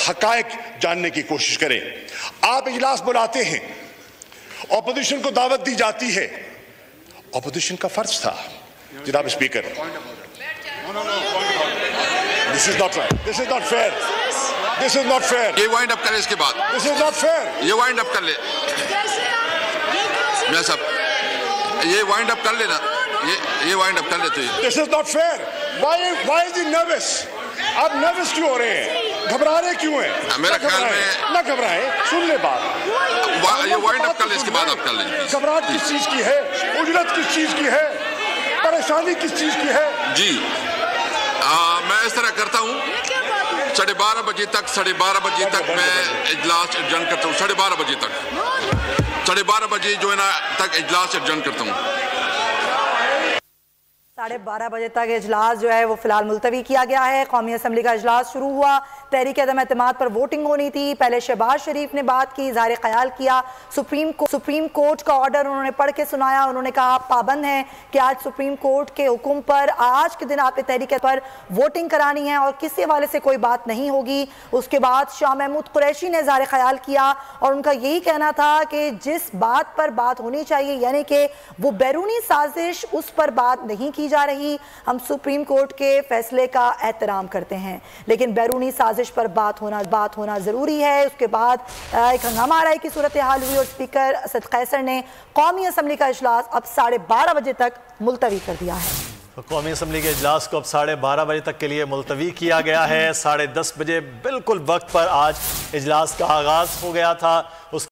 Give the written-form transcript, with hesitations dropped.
हकायक जानने की कोशिश करें। आप इजलास बुलाते हैं, ऑपोजिशन को दावत दी जाती है, ऑपोजिशन का फर्ज था। जनाब speaker, this is not right, this is not fair, this is not fair. ये वाइंड अप करें इसके बाद, दिस इज नॉट फेयर। ये वाइंड अप कर ले मियां साहब, ये वाइंड अप कर लेना, ये वाइंड अप कर ले। तो this is not fair. Why is he nervous? आप नर्वस क्यों हो रहे हैं? घबरा रहे क्यों हैं? मेरा ख्याल में ना घबराएं, सुन ले बात। ये वाइंड अप कर ले, इसके बाद आप कर लेंगे। घबराहट किस चीज की है? उजरत किस चीज की है? परेशानी किस चीज की है? जी मैं इस तरह करता हूँ, 12:30 बजे तक मैं इजलास एडजर्न करता हूँ। 12:30 बजे तक, 12:30 बजे जो है ना तक इजलास एडजर्न करता हूँ। 12:30 बजे तक इजलास जो है वो फिलहाल मुलतवी किया गया है। कौमी असम्बली का इजलास शुरू हुआ, तहरीक अदम एतमाद पर वोटिंग होनी थी। पहले शहबाज शरीफ ने बात की, इज़हार ख्याल किया। सुप्रीम कोर्ट का ऑर्डर उन्होंने पढ़ के सुनाया। उन्होंने कहा पाबंद है कि आज सुप्रीम कोर्ट के हुक्म पर आज के दिन आपने तहरीक पर वोटिंग करानी है और किसी हवाले से कोई बात नहीं होगी। उसके बाद शाह महमूद कुरैशी ने इज़हार ख्याल किया और उनका यही कहना था कि जिस बात पर बात होनी चाहिए, यानी कि वो बैरूनी साजिश, उस पर बात नहीं की जा रही। हम सुप्रीम कोर्ट के फैसले का एहतराम करते हैं, लेकिन बैरूनी साजिश पर बात होना जरूरी है। उसके बाद एक हंगामा आरई की सूरत हाल हुई और स्पीकर असद कैसर ने कौमी असम्बली का इजलास अब 12:30 बजे तक मुलतवी कर दिया है। कौमी असम्बली के इजलास को अब 12:30 बजे तक के लिए मुलतवी किया गया है। 10:30 बजे बिल्कुल वक्त पर आज इजलास का आगाज हो गया था।